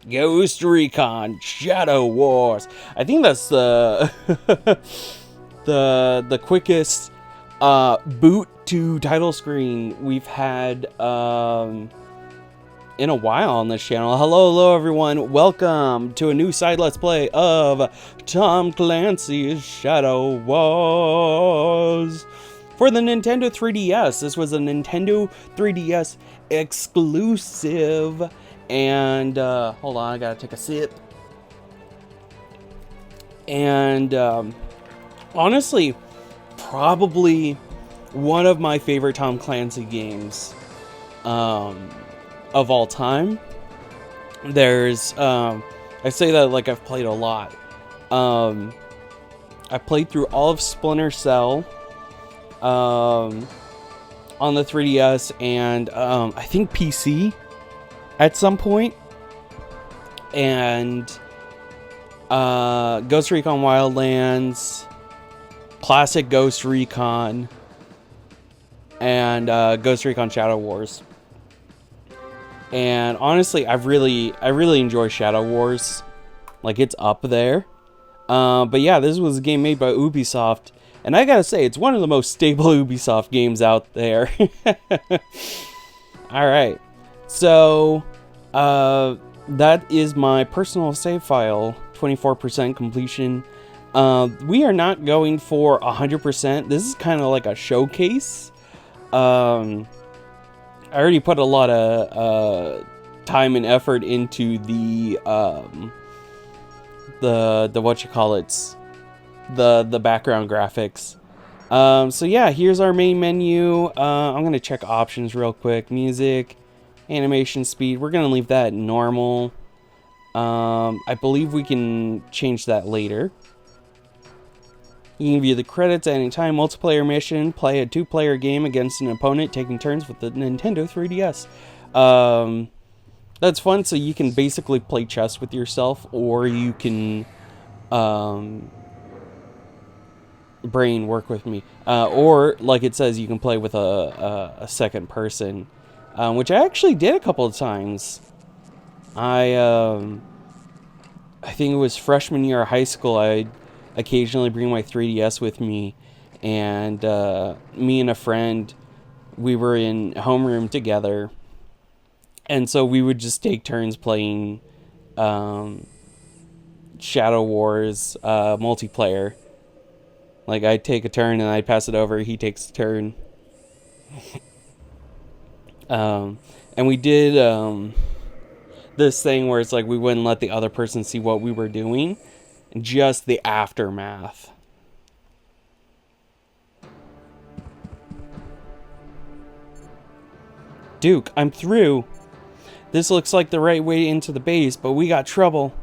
Ghost Recon Shadow Wars. I think that's the the quickest boot to title screen we've had in a while on this channel. Hello everyone. Welcome to a new side let's play of Tom Clancy's Shadow Wars for the Nintendo 3DS. This was a Nintendo 3DS exclusive. And hold on, I gotta take a sip. And honestly, probably one of my favorite Tom Clancy games of all time. There's I say that like I've played a lot. I played through all of Splinter Cell on the 3DS and I think PC at some point, and Ghost Recon Wildlands, classic Ghost Recon, and Ghost Recon Shadow Wars. And honestly, I really enjoy Shadow Wars. Like, it's up there. But yeah, this was a game made by Ubisoft, and I gotta say, it's one of the most stable Ubisoft games out there. Alright. So, that is my personal save file, 24% completion. We are not going for 100%. This is kind of like a showcase. I already put a lot of time and effort into the what you call it, the background graphics. So yeah, here's our main menu. I'm gonna check options real quick. Music, animation speed, we're gonna leave that normal. I believe we can change that later. You can view the credits at any time. Multiplayer mission, play a 2-player game against an opponent, taking turns with the Nintendo 3DS. That's fun, so you can basically play chess with yourself, or you can brain work with me, or like it says, you can play with a second person, which I actually did a couple of times. I think it was freshman year of high school. I'd occasionally bring my 3DS with me, and me and a friend, we were in homeroom together, and so we would just take turns playing Shadow Wars multiplayer. Like, I'd take a turn and I'd pass it over, he takes a turn. And we did this thing where it's like we wouldn't let the other person see what we were doing, just the aftermath. Duke, I'm through. This looks like the right way into the base, but we got trouble.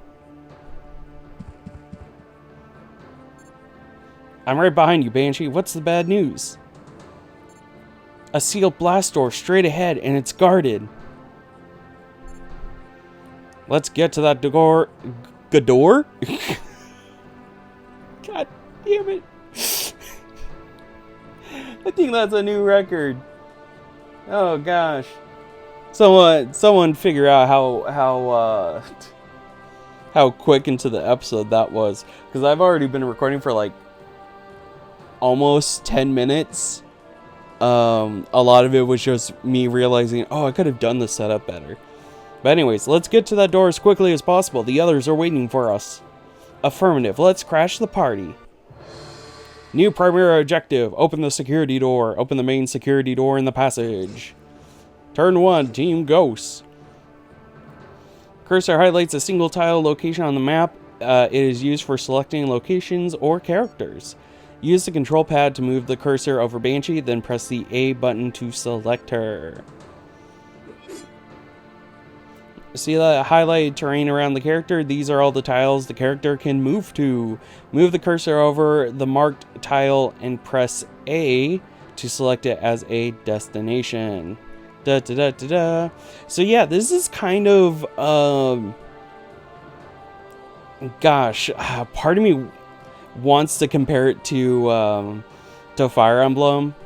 I'm right behind you, Banshee. What's the bad news? A sealed blast door straight ahead, and it's guarded. Let's get to that door. Gador? God damn it. I think that's a new record. Oh gosh. Someone figure out how quick into the episode that was, because I've already been recording for like almost 10 minutes. A lot of it was just me realizing, oh, I could have done the setup better. But anyways, let's get to that door as quickly as possible. The others are waiting for us. Affirmative. Let's crash the party. New primary objective. Open the security door. Open the main security door in the passage. Turn 1. Team Ghosts. Cursor highlights a single tile location on the map. It is used for selecting locations or characters. Use the control pad to move the cursor over Banshee, then press the A button to select her. See that highlighted terrain around the character? These are all the tiles the character can move to. Move the cursor over the marked tile and press A to select it as a destination. Da da da da da. So yeah, this is kind of gosh, part of me wants to compare it to Fire Emblem.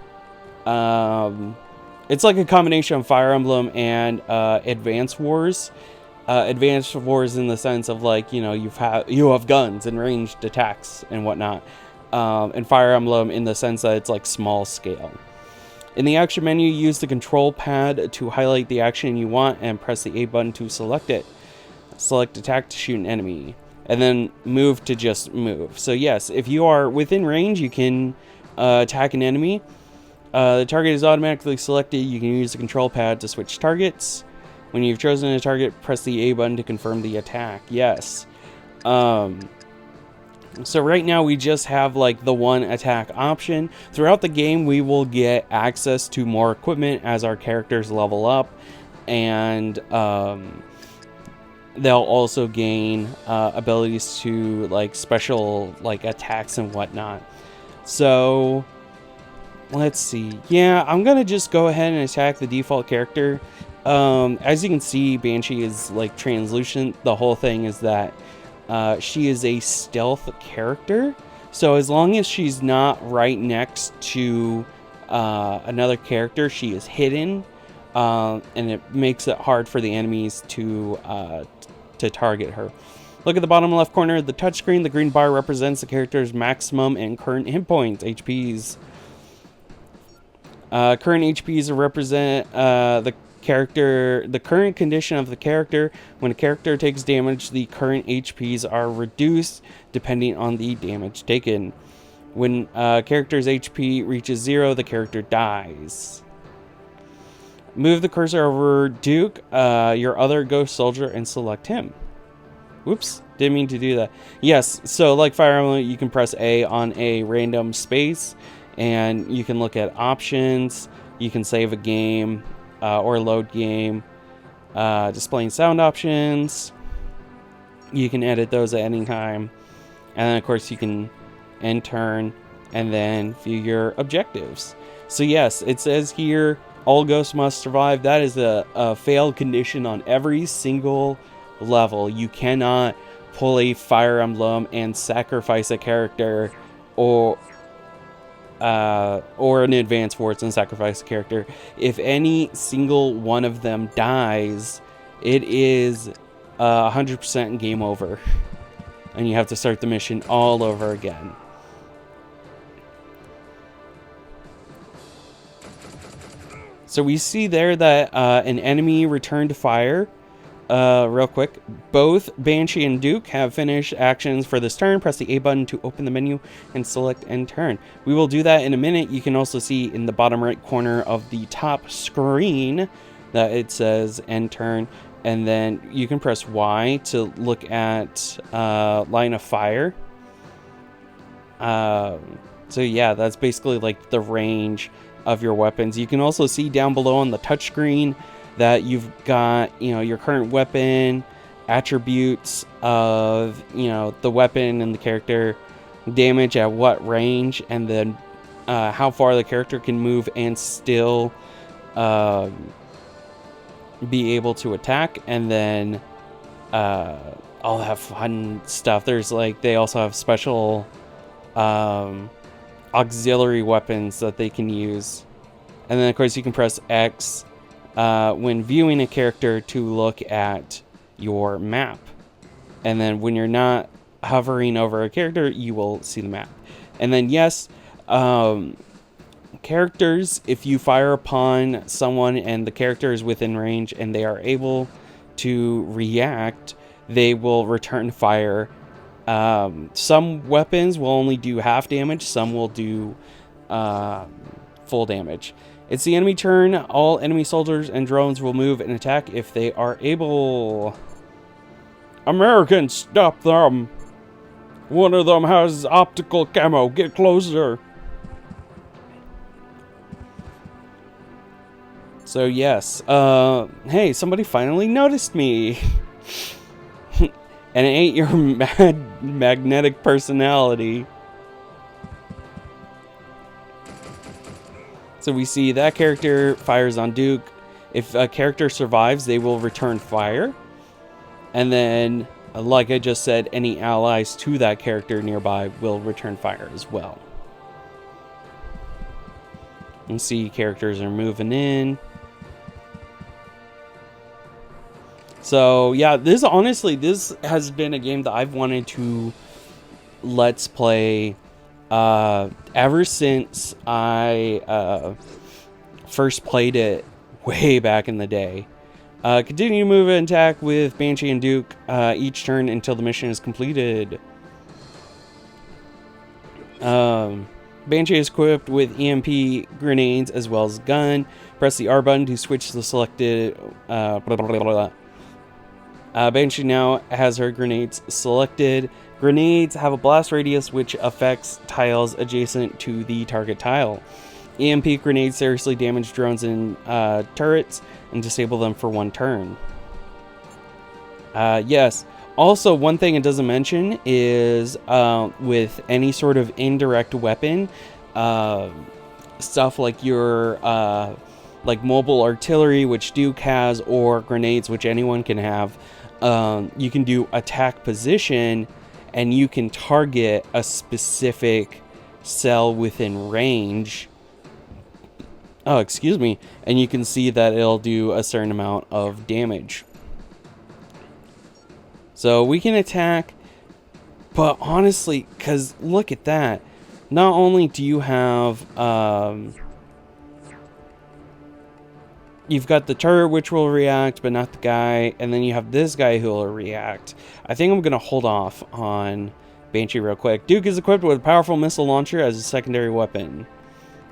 It's like a combination of Fire Emblem and Advance Wars. Advanced wars in the sense of like, you know, you have guns and ranged attacks and whatnot. And Fire Emblem in the sense that it's like small scale. In the action menu, use the control pad to highlight the action you want and press the A button to select it. Select attack to shoot an enemy, and then move to just move. So yes, if you are within range, you can attack an enemy. The target is automatically selected. You can use the control pad to switch targets. When you've chosen a target, press the A button to confirm the attack. Yes. So right now we just have like the one attack option. Throughout the game, we will get access to more equipment as our characters level up, and they'll also gain abilities to like special like attacks and whatnot. So let's see. Yeah, I'm gonna just go ahead and attack the default character. As you can see, Banshee is like translucent. The whole thing is that she is a stealth character, so as long as she's not right next to another character, she is hidden, and it makes it hard for the enemies to target her. Look at the bottom left corner of the touchscreen. The green bar represents the character's maximum and current hit points, HPs. Current HPs represent the current condition of the character. When a character takes damage, the current HPs are reduced depending on the damage taken. When a character's HP reaches 0, the character dies. Move the cursor over Duke, your other ghost soldier, and select him. Whoops, didn't mean to do that. Yes, so like Fire Emblem, you can press A on a random space, and you can look at options. You can save a game. Or load game, displaying sound options. You can edit those at any time, and then of course you can end turn and then view your objectives. So yes, it says here all ghosts must survive. That is a failed condition on every single level. You cannot pull a Fire Emblem and sacrifice a character, or an advanced force and sacrifice a character. If any single one of them dies, it is 100% game over, and you have to start the mission all over again. So we see there that an enemy returned to fire. Real quick, both Banshee and Duke have finished actions for this turn. Press the A button to open the menu and select end turn. We will do that in a minute. You can also see in the bottom right corner of the top screen that it says end turn, and then you can press Y to look at line of fire. So yeah, that's basically like the range of your weapons. You can also see down below on the touchscreen that you've got, you know, your current weapon, attributes of, you know, the weapon and the character, damage at what range, and then how far the character can move and still be able to attack, and then all that fun stuff. There's like, they also have special auxiliary weapons that they can use, and then of course you can press X when viewing a character to look at your map, and then when you're not hovering over a character, you will see the map. And then yes, characters, if you fire upon someone and the character is within range and they are able to react, they will return fire. Some weapons will only do half damage, some will do full damage. It's the enemy turn. All enemy soldiers and drones will move and attack if they are able. Americans, stop them! One of them has optical camo. Get closer. So yes, hey, somebody finally noticed me. And it ain't your magnetic personality. So we see that character fires on Duke. If a character survives, they will return fire. And then, like I just said, any allies to that character nearby will return fire as well. You see characters are moving in. So yeah, this has been a game that I've wanted to let's play ever since I first played it way back in the day. Continue to move and attack with Banshee and Duke each turn until the mission is completed. Banshee is equipped with EMP grenades as well as gun. Press the R button to switch the selected... Banshee now has her grenades selected. Grenades have a blast radius which affects tiles adjacent to the target tile. EMP grenades seriously damage drones and turrets and disable them for 1 turn. Yes. Also, one thing it doesn't mention is with any sort of indirect weapon, stuff like your like mobile artillery, which Duke has, or grenades, which anyone can have, you can do attack position, and you can target a specific cell within range. Oh, excuse me. And you can see that it'll do a certain amount of damage. So we can attack, but honestly, because look at that. Not only do you have, you've got the turret which will react, but not the guy, and then you have this guy who will react. I think I'm going to hold off on Banshee real quick. Duke is equipped with a powerful missile launcher as a secondary weapon.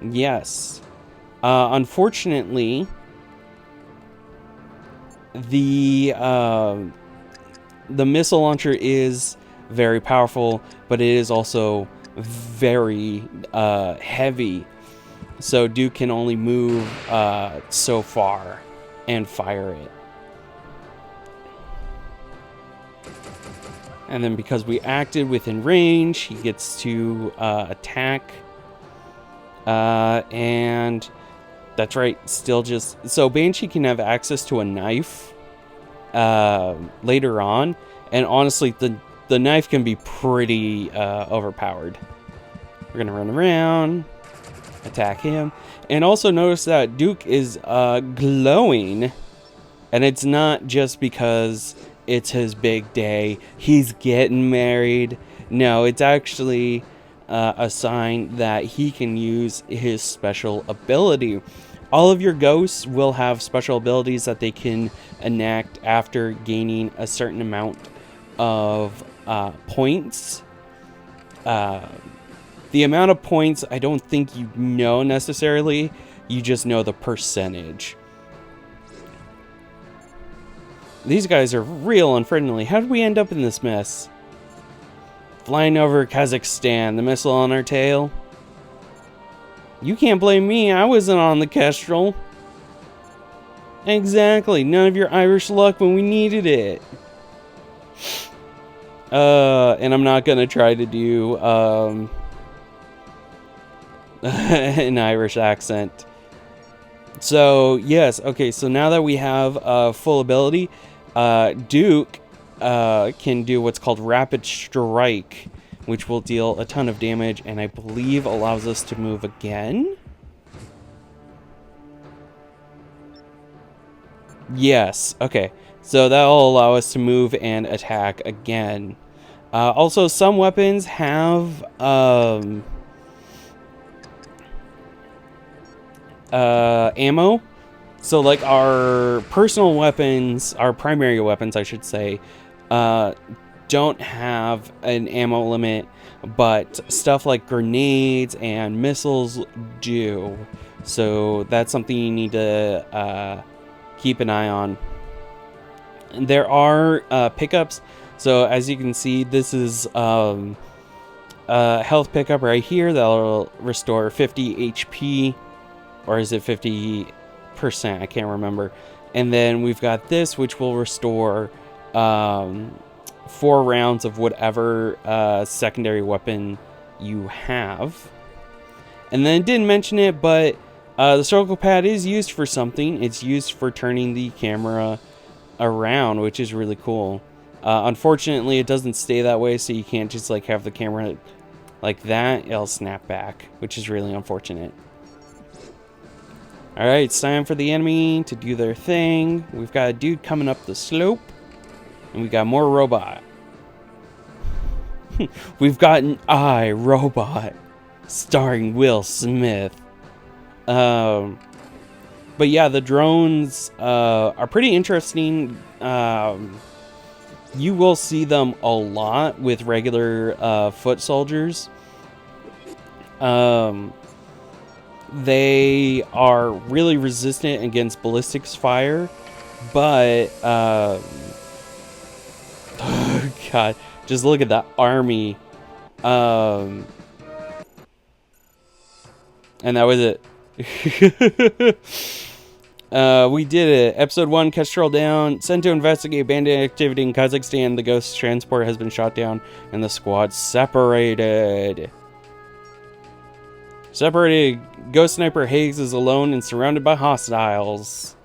Yes. Unfortunately, the missile launcher is very powerful, but it is also very heavy. So Duke can only move so far and fire it. And then because we acted within range, he gets to attack. And that's right, still just... So Banshee can have access to a knife later on. And honestly, the knife can be pretty overpowered. We're going to run around, attack him. And also notice that Duke is glowing. And it's not just because it's his big day. He's getting married. No, it's actually a sign that he can use his special ability. All of your ghosts will have special abilities that they can enact after gaining a certain amount of points. The amount of points, I don't think you know necessarily. You just know the percentage. These guys are real unfriendly. How did we end up in this mess? Flying over Kazakhstan, the missile on our tail. You can't blame me, I wasn't on the Kestrel. Exactly, none of your Irish luck when we needed it. And I'm not gonna try to do an Irish accent. So, yes, okay, so now that we have full ability, Duke can do what's called Rapid Strike, which will deal a ton of damage, and I believe allows us to move again. Yes, okay. So that will allow us to move and attack again. Also, some weapons have ammo. So like our personal weapons, our primary weapons, I should say, don't have an ammo limit, but stuff like grenades and missiles do. So that's something you need to keep an eye on. There are pickups. So as you can see, this is a health pickup right here that'll restore 50 HP, or is it 50%? I can't remember. And then we've got this, which will restore 4 rounds of whatever secondary weapon you have. And then didn't mention it, but the circle pad is used for something. It's used for turning the camera around, which is really cool. Unfortunately, it doesn't stay that way, so you can't just like have the camera like that. It'll snap back, which is really unfortunate. Alright, it's time for the enemy to do their thing. We've got a dude coming up the slope. And we got more robot. We've got an iRobot. Starring Will Smith. But yeah, the drones are pretty interesting. You will see them a lot with regular foot soldiers. They are really resistant against ballistics fire, but oh god, just look at that army. And that was it. We did it. Episode 1, Kestrel down. Sent to investigate bandit activity in Kazakhstan. The ghost transport has been shot down and the squad separated. Separated, Ghost Sniper Higgs is alone and surrounded by hostiles.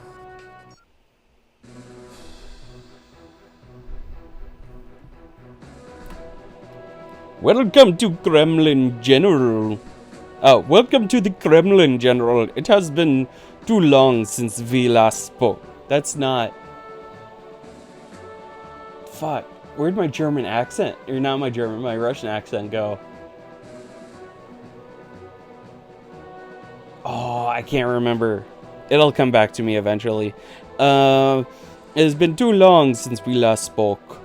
Welcome to Kremlin, General. Welcome to the Kremlin, General. It has been too long since we last spoke. That's not... Fuck. Where'd my German accent, or not my German, my Russian accent go? Oh, I can't remember. It'll come back to me eventually. It has been too long since we last spoke.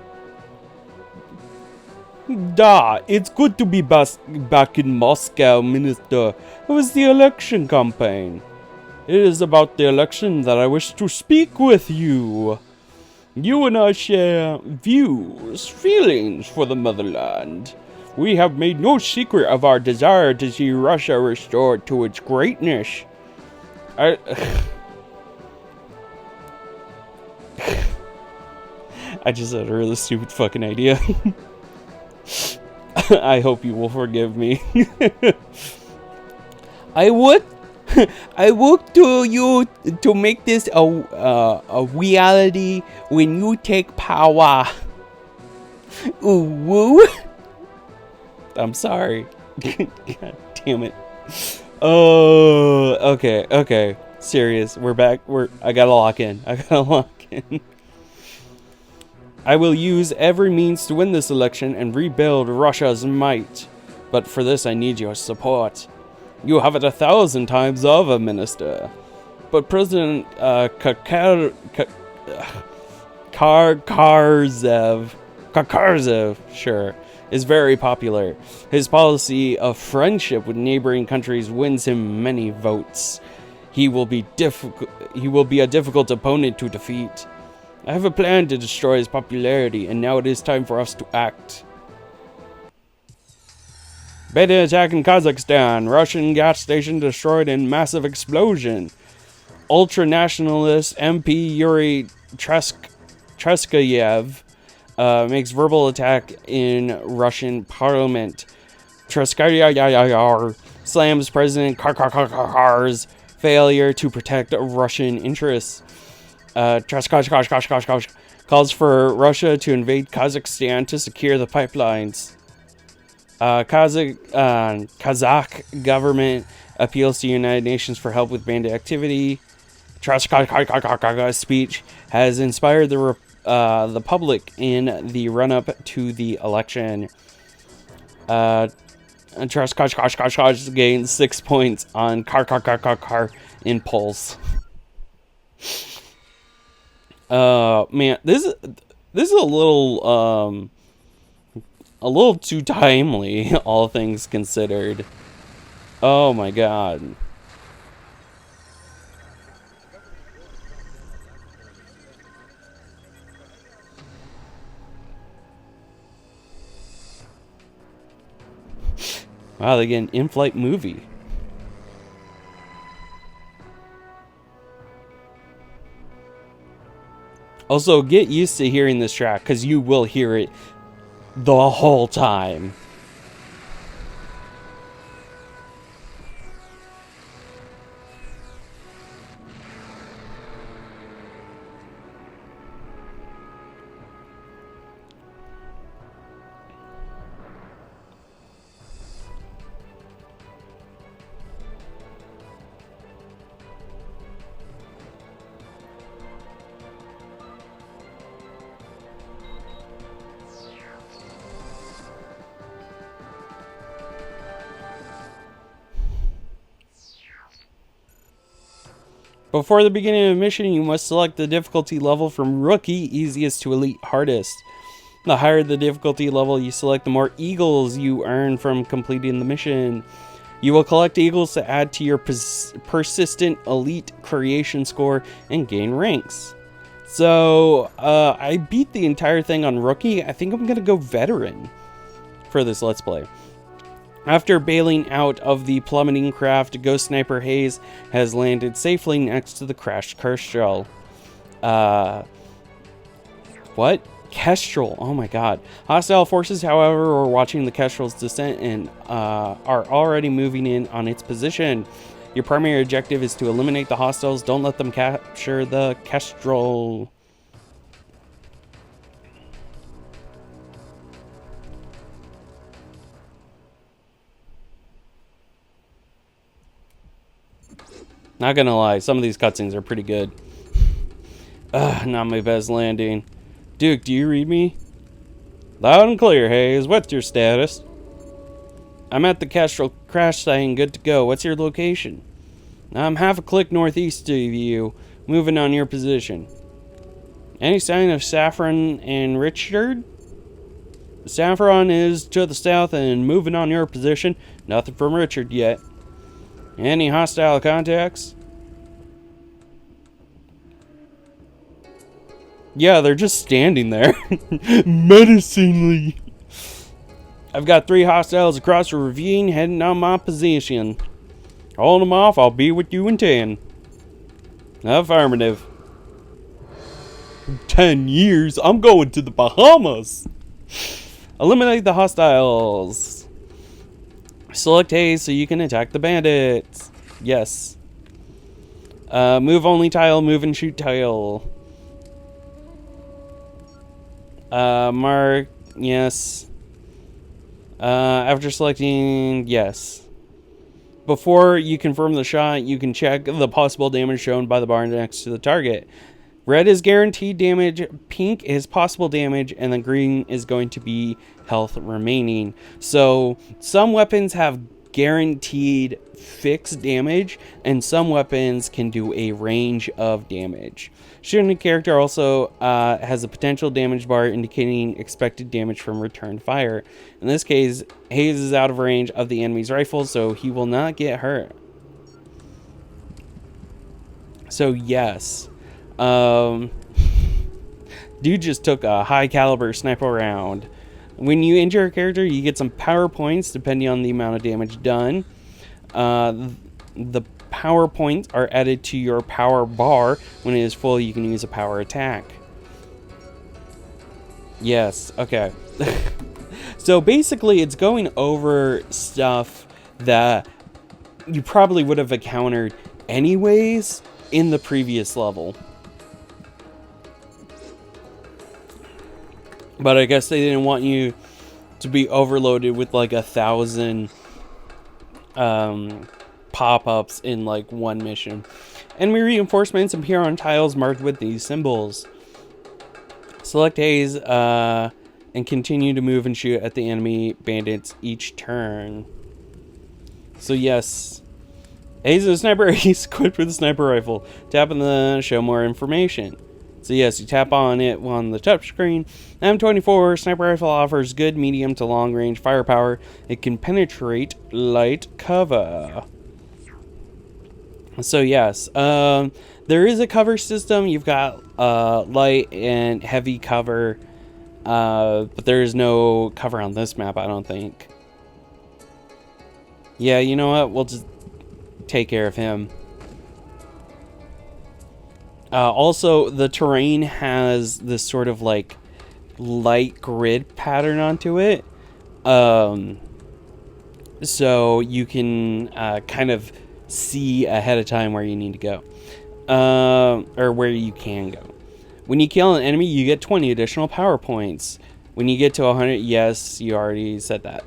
Da, it's good to be back in Moscow, Minister. How was the election campaign? It is about the election that I wish to speak with you. You and I share views, feelings for the motherland. We have made no secret of our desire to see Russia restored to its greatness. I just had a really stupid fucking idea. I hope you will forgive me. I would to you to make this a reality when you take power. Ooh, woo. I'm sorry. God damn it. Oh, okay. Serious. We're back. I gotta lock in. I will use every means to win this election and rebuild Russia's might. But for this, I need your support. You have it 1,000 times over, Minister. But President Karkazev, sure, is very popular. His policy of friendship with neighboring countries wins him many votes. He will be a difficult opponent to defeat. I have a plan to destroy his popularity, and now it is time for us to act. Bandit attack in Kazakhstan. Russian gas station destroyed in massive explosion. Ultra-nationalist MP Yuri Treskayev makes verbal attack in Russian parliament. Treskayev slams President Karkar's failure to protect Russian interests. Calls for Russia to invade Kazakhstan to secure the pipelines. Kazakh government appeals to United Nations for help with bandit activity. Speech has inspired the public in the run-up to the election. Gains 6 points on car in polls. Man, this is a little too timely, all things considered. Oh my god. Wow, they get an in-flight movie. Also, get used to hearing this track, because you will hear it the whole time. Before the beginning of the mission, you must select the difficulty level from Rookie, easiest to Elite, hardest. The higher the difficulty level you select, the more eagles you earn from completing the mission. You will collect eagles to add to your persistent elite creation score and gain ranks. So, I beat the entire thing on Rookie. I think I'm going to go veteran for this Let's Play. After bailing out of the plummeting craft, Ghost Sniper Hayes has landed safely next to the crashed Kestrel. What? Kestrel. Oh my god. Hostile forces, however, are watching the Kestrel's descent and are already moving in on its position. Your primary objective is to eliminate the hostiles. Don't let them capture the Kestrel. Not gonna lie, some of these cutscenes are pretty good. Not my best landing. Duke, do you read me? Loud and clear, Hayes. What's your status? I'm at the Kestrel crash site and good to go. What's your location? I'm half a click northeast of you, moving on your position. Any sign of Saffron and Richard? Saffron is to the south and moving on your position. Nothing from Richard yet. Any hostile contacts? Yeah, they're just standing there. Menacingly. I've got 3 hostiles across the ravine heading on my position. Hold them off, I'll be with you in 10. Affirmative. 10 years? I'm going to the Bahamas. Eliminate the hostiles. Select Hayes so you can attack the bandits. Yes. Move only tile, move and shoot tile. Mark, yes. After selecting, yes. Before you confirm the shot, you can check the possible damage shown by the bar next to the target. Red is guaranteed damage, pink is possible damage, and then green is going to be health remaining. So some weapons have guaranteed fixed damage, and some weapons can do a range of damage. Shooting a character also has a potential damage bar indicating expected damage from return fire. In this case, Hayes is out of range of the enemy's rifle, so he will not get hurt. So yes. Dude just took a high caliber sniper round. When you injure a character, you get some power points depending on the amount of damage done. The power points are added to your power bar. When it is full, you can use a power attack. Yes, okay. So basically, it's going over stuff that you probably would have encountered anyways in the previous level. But I guess they didn't want you to be overloaded with like 1,000 pop-ups in like one mission. Enemy reinforcements appear on tiles marked with these symbols. Select Hayes and continue to move and shoot at the enemy bandits each turn. So yes, Hayes is a sniper. He's equipped with a sniper rifle. Tap on the show more information. So yes, you tap on it on the touch screen. M24 sniper rifle offers good medium to long range firepower. It can penetrate light cover. So yes, there is a cover system. You've got light and heavy cover, but there is no cover on this map, I don't think. Yeah, you know what? We'll just take care of him. Also, the terrain has this sort of like light grid pattern onto it. So you can kind of see ahead of time where you need to go. Or where you can go. When you kill an enemy, you get 20 additional power points. When you get to 100, yes, you already said that.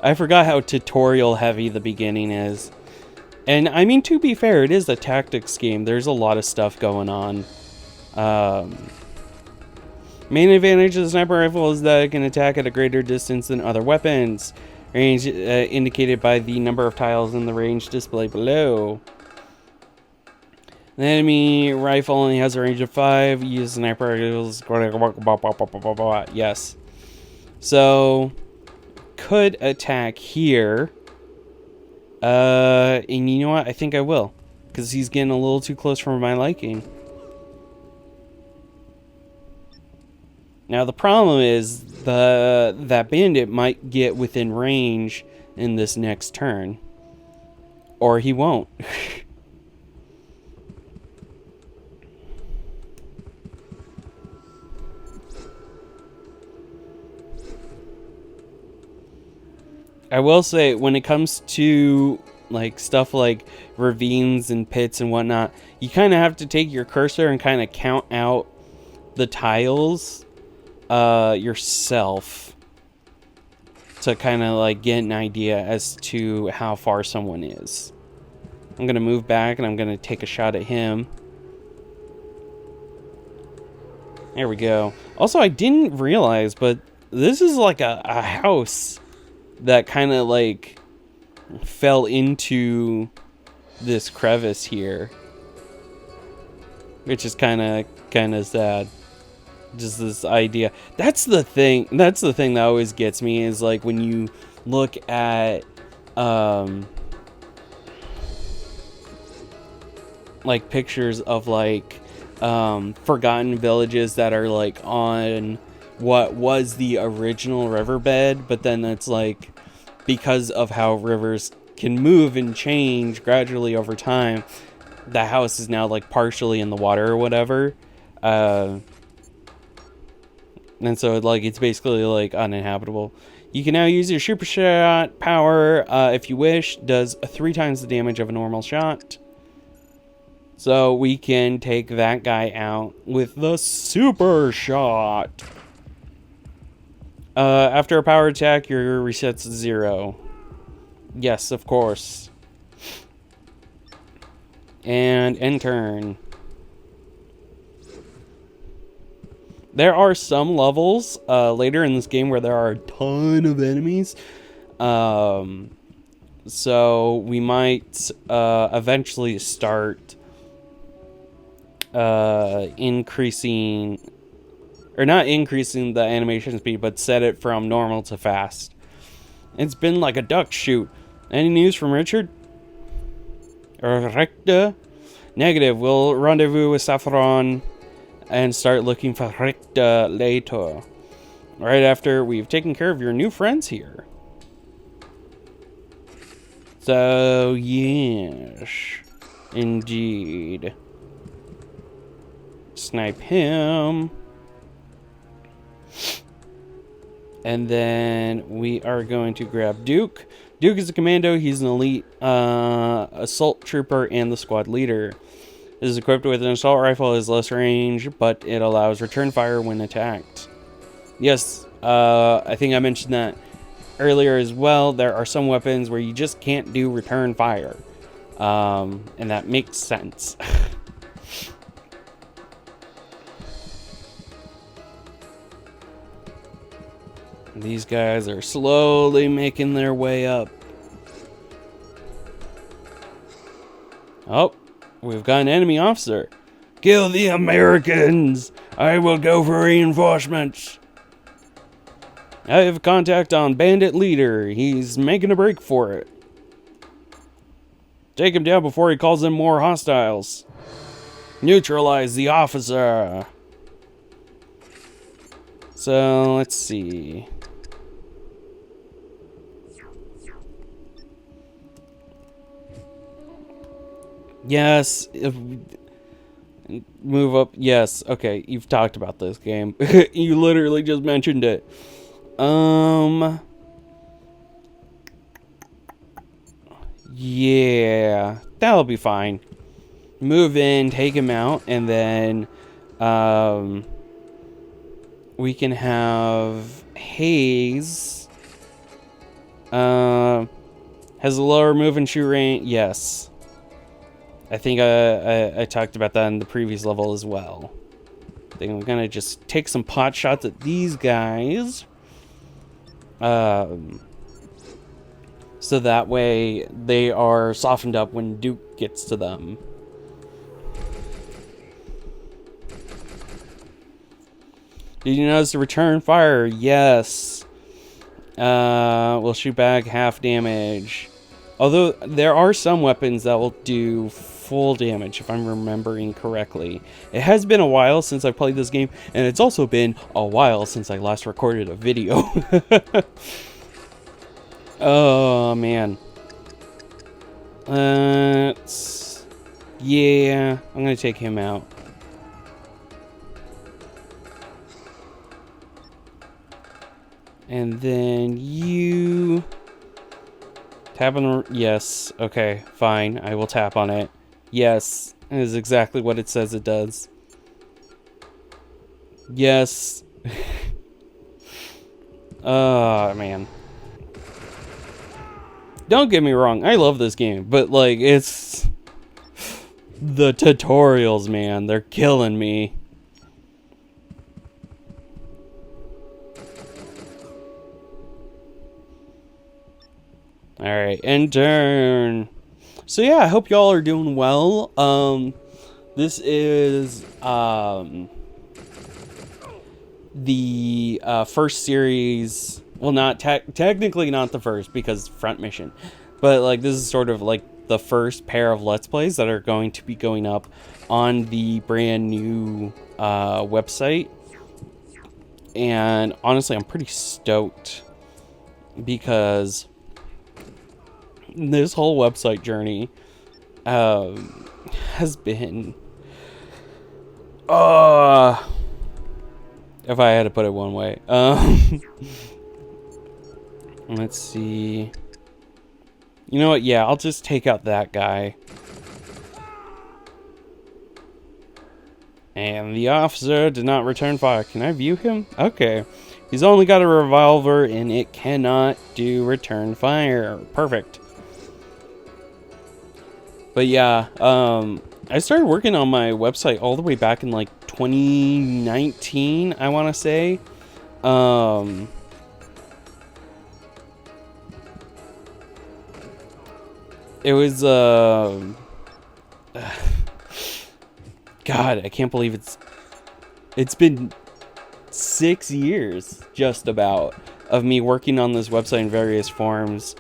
I forgot how tutorial heavy the beginning is. And I mean, to be fair, it is a tactics game. There's a lot of stuff going on. Main advantage of the sniper rifle is that it can attack at a greater distance than other weapons. Range indicated by the number of tiles in the range display below. The enemy rifle only has a range of 5. Use sniper rifles. Yes. So, could attack here. And you know what? I think I will. Because he's getting a little too close for my liking. Now the problem is that bandit might get within range in this next turn. Or he won't. I will say, when it comes to like stuff like ravines and pits and whatnot, you kind of have to take your cursor and kind of count out the tiles yourself to kind of like get an idea as to how far someone is. I'm gonna move back and I'm gonna take a shot at him. There we go. Also, I didn't realize, but this is like a house that kind of like fell into this crevice here, which is kind of sad. Just this idea. That's the thing that always gets me, is like when you look at like pictures of like forgotten villages that are like on what was the original riverbed, but then it's like, because of how rivers can move and change gradually over time, the house is now like partially in the water or whatever, and so like it's basically like uninhabitable. You can now use your super shot power if you wish. Does 3 times the damage of a normal shot. So we can take that guy out with the super shot. After a power attack, your resets to 0. Yes, of course. And end turn. There are some levels later in this game where there are a ton of enemies. So we might eventually start increasing, or not increasing the animation speed, but set it from normal to fast. It's been like a duck shoot. Any news from Richard? Recta? Negative. We'll rendezvous with Saffron and start looking for Recta later. Right after we've taken care of your new friends here. So, yes. Indeed. Snipe him. And then we are going to grab Duke. Duke is a commando. He's an elite assault trooper and the squad leader. Is equipped with an assault rifle. Has less range, but it allows return fire when attacked. Yes, I think I mentioned that earlier as well. There are some weapons where you just can't do return fire, and that makes sense. These guys are slowly making their way up. Oh, we've got an enemy officer. Kill the Americans! I will go for reinforcements. I have contact on bandit leader. He's making a break for it. Take him down before he calls in more hostiles. Neutralize the officer. So, let's see. Yes. Move up. Yes. Okay. You've talked about this game. You literally just mentioned it. Yeah. That'll be fine. Move in, take him out, and then, we can have Hayes. Has a lower move and shoot range. Yes. I think I talked about that in the previous level as well. Then we're gonna just take some pot shots at these guys. So that way they are softened up when Duke gets to them. Did you notice the return fire? Yes. We'll shoot back half damage. Although there are some weapons that will do full damage, if I'm remembering correctly. It has been a while since I played this game, and it's also been a while since I last recorded a video. Oh, man. Yeah, I'm gonna take him out. And then you... Tap on the... Yes. Okay, fine. I will tap on it. Yes. It is exactly what it says it does. Yes. Oh, man. Don't get me wrong. I love this game. But, like, it's... The tutorials, man. They're killing me. Alright, and turn. So yeah, I hope y'all are doing well. This is the first series. Well, not technically not the first because front mission, but like this is sort of like the first pair of Let's Plays that are going to be going up on the brand new website. And honestly, I'm pretty stoked because this whole website journey has been if I had to put it one way. Let's see. You know what? Yeah, I'll just take out that guy. And the officer did not return fire. Can I view him? Okay. He's only got a revolver and it cannot do return fire. Perfect. But yeah, I started working on my website all the way back in like 2019, I want to say. It was, God, I can't believe it's been 6 years, just about, of me working on this website in various forms.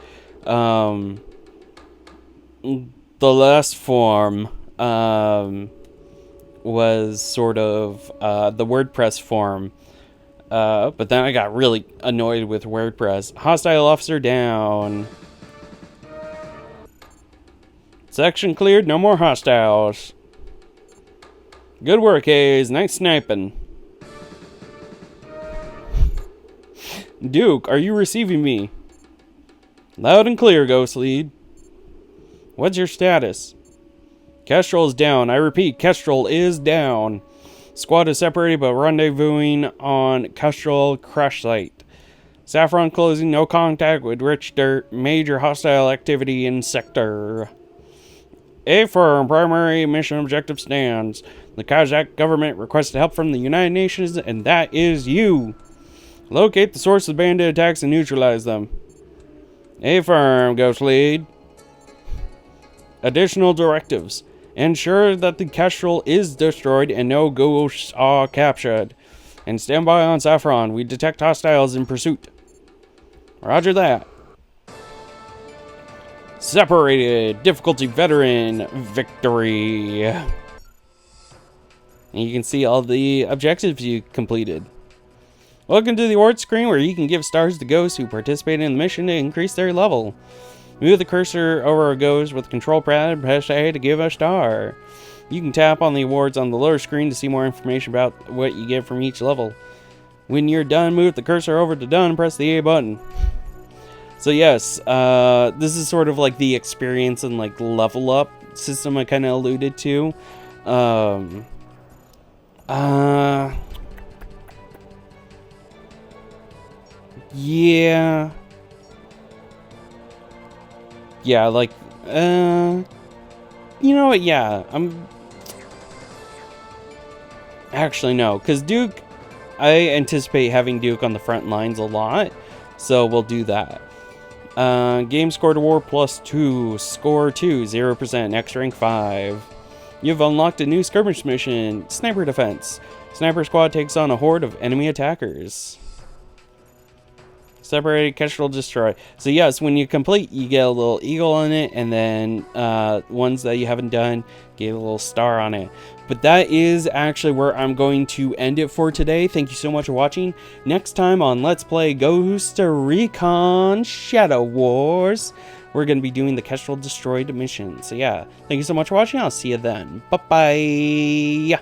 The last form was sort of the WordPress form, but then I got really annoyed with WordPress. Hostile officer down. Section cleared, no more hostiles. Good work, Hayes. Nice sniping. Duke, are you receiving me? Loud and clear, Ghost Lead. What's your status? Kestrel is down. I repeat, Kestrel is down. Squad is separated but rendezvousing on Kestrel crash site. Saffron closing, no contact with Rich Dirt. Major hostile activity in sector. A firm primary mission objective stands. The Kazakh government requested help from the United Nations, and that is you. Locate the source of bandit attacks and neutralize them. A firm, Ghost Lead. Additional directives. Ensure that the Kestrel is destroyed and no ghosts are captured. And stand by on Saffron. We detect hostiles in pursuit. Roger that. Separated. Difficulty veteran. Victory. And you can see all the objectives you completed. Welcome to the award screen where you can give stars to ghosts who participated in the mission to increase their level. Move the cursor over a ghost with control pad and press A to give a star. You can tap on the awards on the lower screen to see more information about what you get from each level. When you're done, move the cursor over to done and press the A button. So yes, this is sort of like the experience and like level up system I kind of alluded to. Yeah. Yeah, like, you know what, yeah, Actually, no, because Duke, I anticipate having Duke on the front lines a lot, so we'll do that. Game score to war +2, score 2, 0%, X rank 5. You've unlocked a new skirmish mission, Sniper Defense. Sniper Squad takes on a horde of enemy attackers. Separated, catch, roll, destroy. So yes, when you complete, you get a little eagle on it, and then ones that you haven't done, get a little star on it. But that is actually where I'm going to end it for today. Thank you so much for watching. Next time on Let's Play Ghost Recon Shadow Wars, we're going to be doing the catch, roll, destroyed mission. So yeah, thank you so much for watching. I'll see you then. Bye-bye.